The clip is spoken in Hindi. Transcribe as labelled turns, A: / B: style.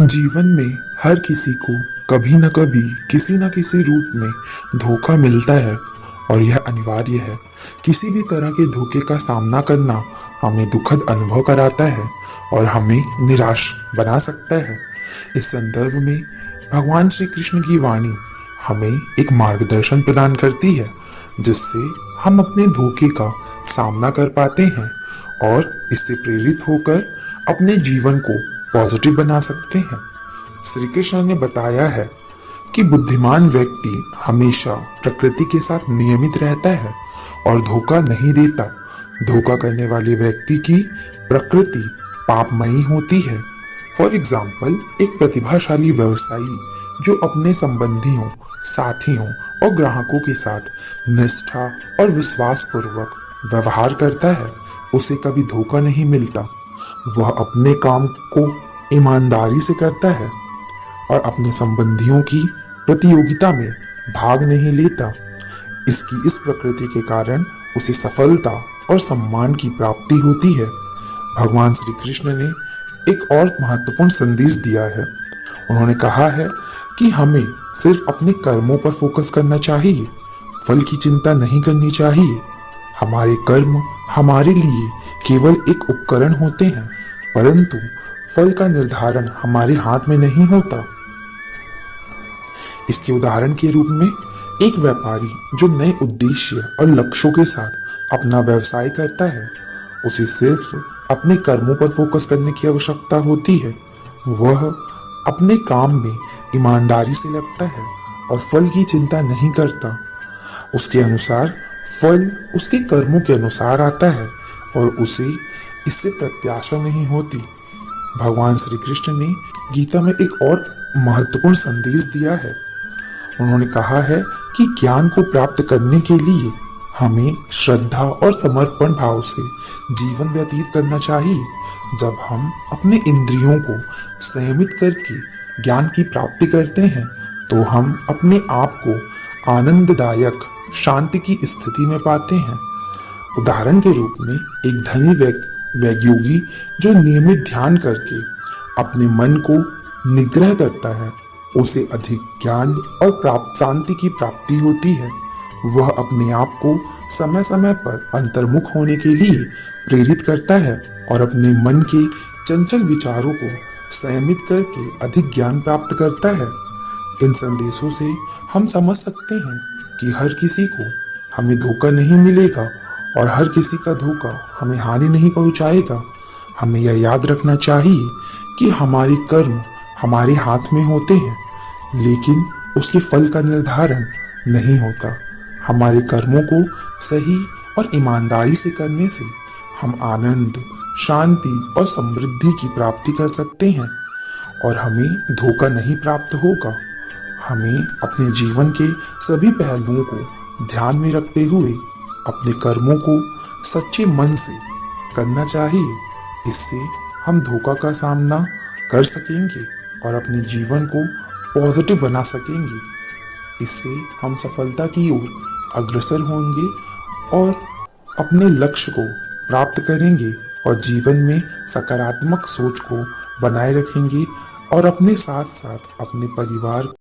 A: जीवन में हर किसी को कभी न कभी किसी न किसी रूप में धोखा मिलता है और यह अनिवार्य है। किसी भी तरह के धोखे का सामना करना हमें दुखद अनुभव कराता है और हमें निराश बना सकता है। इस संदर्भ में भगवान श्री कृष्ण की वाणी हमें एक मार्गदर्शन प्रदान करती है, जिससे हम अपने धोखे का सामना कर पाते हैं और इससे प्रेरित होकर अपने जीवन को पॉजिटिव बना सकते हैं। श्री कृष्ण ने बताया है कि बुद्धिमान व्यक्ति हमेशा प्रकृति के साथ नियमित रहता है और धोखा नहीं देता। धोखा करने वाले व्यक्ति की प्रकृति पापमयी होती है। फॉर एग्जाम्पल, एक प्रतिभाशाली व्यवसायी जो अपने संबंधियों, साथियों और ग्राहकों के साथ निष्ठा और विश्वास पूर्वक व्यवहार करता है, उसे कभी धोखा नहीं मिलता। वह अपने काम को ईमानदारी से करता है और अपने संबंधियों की प्रतियोगिता में भाग नहीं लेता। इसकी इस प्रकृति के कारण उसे सफलता और सम्मान की प्राप्ति होती है। भगवान श्री कृष्ण ने एक और महत्वपूर्ण संदेश दिया है। उन्होंने कहा है कि हमें सिर्फ अपने कर्मों पर फोकस करना चाहिए, फल की चिंता नहीं करनी चाहिए। हमारे कर्म हमारे लिए केवल एक उपकरण होते हैं, परंतु फल का निर्धारण हमारे हाथ में नहीं होता। इसके उदाहरण के रूप में एक व्यापारी जो नए उद्देश्य और लक्ष्यों के साथ अपना व्यवसाय करता है, उसे सिर्फ अपने कर्मों पर फोकस करने की आवश्यकता होती है। वह अपने काम में ईमानदारी से लगता है और फल की चिंता नहीं करता। उसके अनुसार फल उसके कर्मों के अनुसार आता है और उसे इससे प्रत्याशा नहीं होती। भगवान श्री कृष्ण ने गीता में एक और महत्वपूर्ण संदेश दिया है। उन्होंने कहा है कि ज्ञान को प्राप्त करने के लिए हमें श्रद्धा और समर्पण भाव से जीवन व्यतीत करना चाहिए। जब हम अपने इंद्रियों को संयमित करके ज्ञान की प्राप्ति करते हैं, तो हम अपने आप को आनंददायक शांति की स्थिति में पाते हैं। उदाहरण के रूप में एक धनी योगी जो नियमित ध्यान करके अपने मन को निग्रह करता है, उसे अधिक ज्ञान और शांति की प्राप्ति होती है। वह अपने आप को समय समय पर अंतर्मुख होने के लिए प्रेरित करता है और अपने मन के चंचल विचारों को संयमित करके अधिक ज्ञान प्राप्त करता है। इन संदेशों से हम समझ सकते हैं कि हर किसी को हमें धोखा नहीं मिलेगा और हर किसी का धोखा हमें हानि नहीं पहुंचाएगा। हमें यह याद रखना चाहिए कि हमारे कर्म हमारे हाथ में होते हैं, लेकिन उसके फल का निर्धारण नहीं होता। हमारे कर्मों को सही और ईमानदारी से करने से हम आनंद, शांति और समृद्धि की प्राप्ति कर सकते हैं और हमें धोखा नहीं प्राप्त होगा। हमें अपने जीवन के सभी पहलुओं को ध्यान में रखते हुए अपने कर्मों को सच्चे मन से करना चाहिए। इससे हम धोखा का सामना कर सकेंगे और अपने जीवन को पॉजिटिव बना सकेंगे। इससे हम सफलता की ओर अग्रसर होंगे और अपने लक्ष्य को प्राप्त करेंगे और जीवन में सकारात्मक सोच को बनाए रखेंगे और अपने साथ साथ अपने परिवार